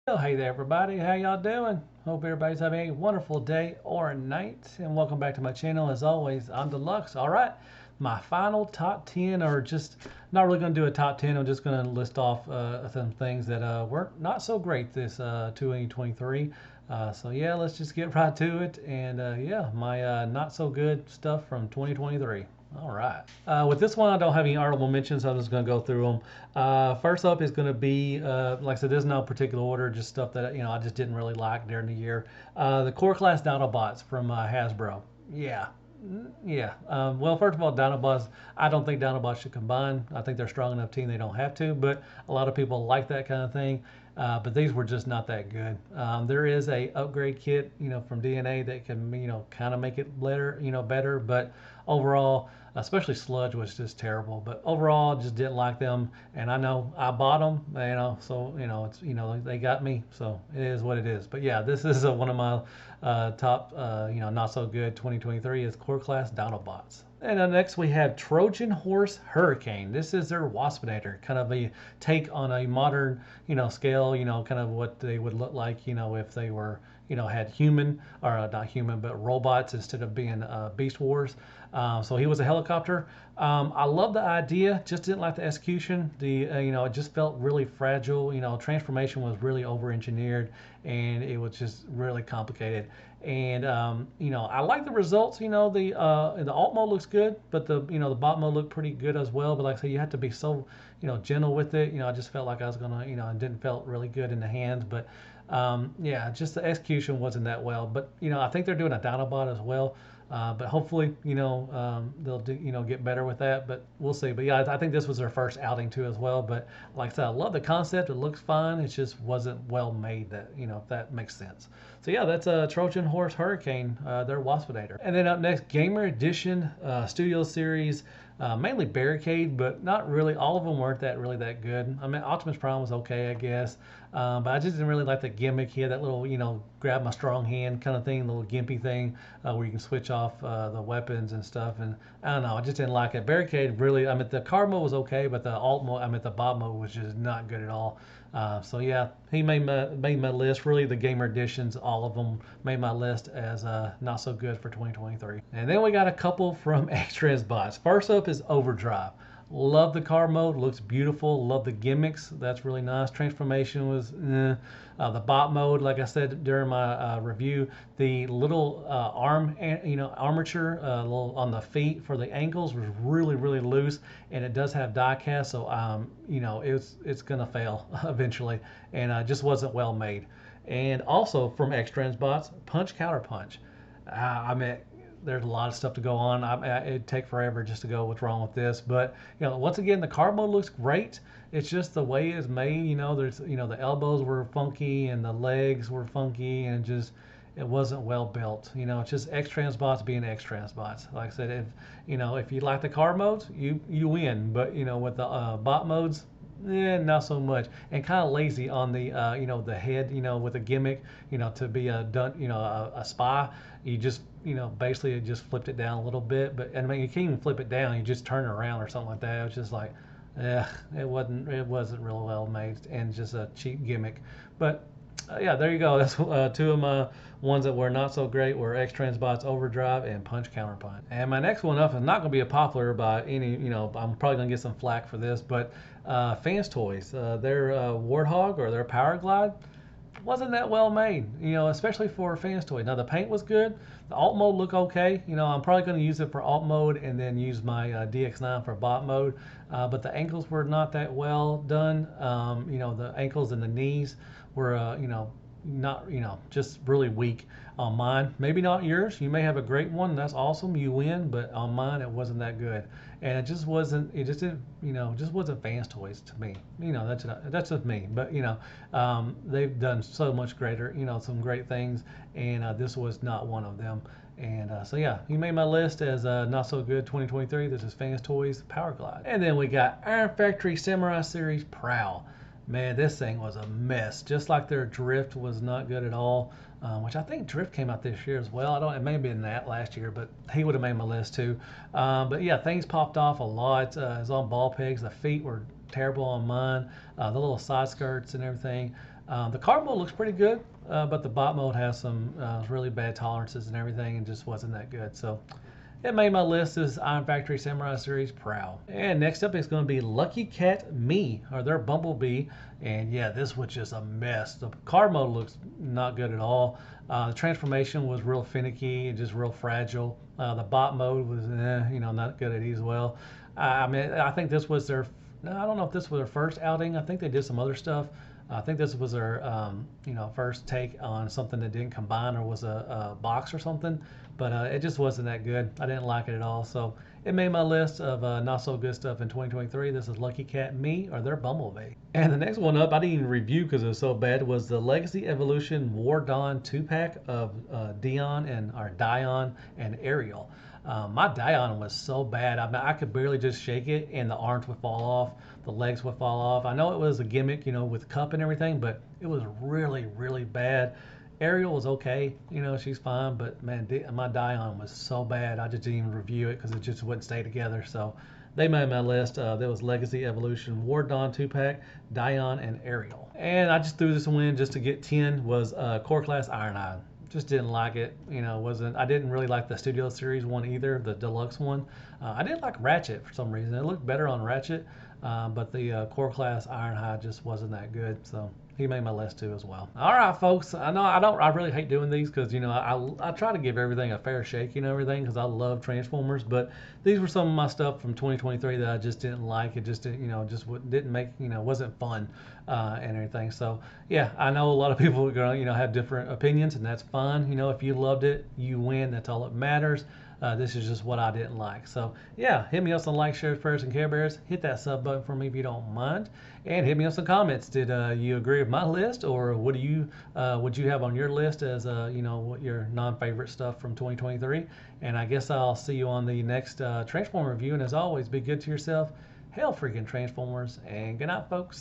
Well, hey there, everybody. How y'all doing? Hope everybody's having a wonderful day or night. And welcome back to my channel. As always, I'm Deluxe. All right, my final top 10, or just not really going to do a top 10. I'm just going to list off some things that were not so great this 2023. So yeah, let's just get right to it. And yeah, my not so good stuff from 2023. All right. With this one, I don't have any honorable mentions. So I'm just going to go through them. First up is going to be, like I said, there's no particular order, just stuff that I just didn't really like during the year. The core class Dinobots from Hasbro. Yeah, yeah. Well, first of all, Dinobots. I don't think Dinobots should combine. I think they're a strong enough team they don't have to. But a lot of people like that kind of thing. But these were just not that good. There is a upgrade kit, from DNA that can, kind of make it better. But overall, especially Sludge was just terrible. But overall, just didn't like them. And I know I bought them, so it's they got me. So it is what it is. But yeah, this is one of my top, not so good 2023 is core class Dinobots. And next we have Trojan Horse Hurricane. This is their Waspinator, kind of a take on a modern, scale, kind of what they would look like, if they were, had human, or not human, but robots instead of being Beast Wars. So he was a helicopter. I love the idea, just didn't like the execution. It just felt really fragile. Transformation was really over-engineered, and it was just really complicated. And I like the results. The alt mode looks good, but the bot mode looked pretty good as well. But like I said, you have to be so gentle with it. I just felt like I was gonna it didn't felt really good in the hands. But yeah, just the execution wasn't that well. But I think they're doing a Dinobot as well. But hopefully, they'll do, get better with that. But we'll see. But yeah, I think this was their first outing too as well. But like I said, I love the concept. It looks fine. It just wasn't well made. That if that makes sense. So yeah, that's a Trojan Horse Hurricane. Their Waspinator. And then up next, Gamer Edition Studio Series. Mainly Barricade, but not really. All of them weren't really that good. I mean, Optimus Prime was okay, I guess, but I just didn't really like the gimmick. He had that little, grab my strong hand kind of thing, little gimpy thing, where you can switch off the weapons and stuff. And I don't know, I just didn't like it. Barricade really. I mean, the card mode was okay, but the alt mode, the bot mode was just not good at all. So yeah, he made my list. Really, the gamer editions, all of them made my list as not so good for 2023. And then we got a couple from X-Transbots. First up is Overdrive. Love the car mode, looks beautiful. Love the gimmicks, that's really nice. Transformation was the bot mode, like I said during my review, the little armature little on the feet for the ankles was really loose, and it does have die cast, so it's gonna fail eventually, and just wasn't well made. And also from X-Transbots, Punch Counter Punch. I mean, there's a lot of stuff to go on. It'd take forever just to go what's wrong with this. But once again, the card mode looks great. It's just the way it's made. There's the elbows were funky and the legs were funky, and just it wasn't well built. It's just X-Transbots being X-Transbots. Like I said, if you like the card modes, you win. But with the bot modes, not so much, and kind of lazy on the the head, with a gimmick, to be a spy. You just basically it just flipped it down a little bit, but I mean you can't even flip it down. You just turn it around or something like that. It was just like, it wasn't real well made and just a cheap gimmick. But yeah, there you go. That's two of my ones that were not so great were X-Transbots Overdrive and Punch Counter Punch. And my next one up is not going to be a popular by any, I'm probably going to get some flack for this, but Fans Toys, their Warthog or their Powerglide wasn't that well made, especially for Fans Toys. Now the paint was good, the alt mode looked okay. I'm probably going to use it for alt mode and then use my DX9 for bot mode. But the ankles were not that well done. The ankles and the knees were, not, just really weak on mine. Maybe not yours. You may have a great one. That's awesome. You win. But on mine, it wasn't that good. And it just wasn't, it just didn't, just wasn't Fans Toys to me. That's just me. But, they've done so much greater, some great things. And this was not one of them. And so yeah, he made my list as not so good 2023. This is Fans Toys Powerglide. And then we got Iron Factory Samurai Series Prowl. Man, this thing was a mess. Just like their Drift was not good at all, which I think Drift came out this year as well. It may have been that last year, but he would have made my list too. But yeah, things popped off a lot. It was on ball pegs. The feet were terrible on mine. The little side skirts and everything. The card mode looks pretty good, but the bot mode has some really bad tolerances and everything, and just wasn't that good. So it made my list as Iron Factory Samurai Series Prowl. And next up is going to be Lucky Cat Me, or their Bumblebee. And yeah, this was just a mess. The card mode looks not good at all. The transformation was real finicky and just real fragile. The bot mode was, not good at it as well. I mean, I think this was their, I don't know if this was their first outing. I think they did some other stuff. I think this was their, first take on something that didn't combine or was a box or something. But it just wasn't that good. I didn't like it at all. So it made my list of not so good stuff in 2023. This is Lucky Cat Me, or their Bumblebee. And the next one up, I didn't even review because it was so bad, was the Legacy Evolution War Dawn 2-pack of Dion and Ariel. My Dion was so bad. I mean, I could barely just shake it, and the arms would fall off, the legs would fall off. I know it was a gimmick, with cup and everything, but it was really, really bad. Ariel was okay, she's fine, but man, my Dion was so bad. I just didn't even review it because it just wouldn't stay together. So they made my list. There was Legacy Evolution War Dawn 2-pack, Dion, and Ariel. And I just threw this one in just to get 10. Was Core Class Ironhide. Just didn't like it. I didn't really like the Studio Series one either, the deluxe one. I didn't like Ratchet for some reason. It looked better on Ratchet, but the Core Class Ironhide just wasn't that good. So he made my list too as well. All right, folks. I know I really hate doing these because I try to give everything a fair shake, everything, because I love Transformers. But these were some of my stuff from 2023 that I just didn't like. It just didn't, didn't make, wasn't fun and everything. So yeah, I know a lot of people are gonna have different opinions, and that's fine. If you loved it, you win. That's all that matters. This is just what I didn't like. So yeah, hit me up some likes, shares, prayers, and Care Bears. Hit that sub button for me if you don't mind, and hit me up some comments. Did you agree with my list, or what do you would you have on your list as what your non-favorite stuff from 2023? And I guess I'll see you on the next Transformer review. And as always, be good to yourself. Hail freaking Transformers, and good night, folks.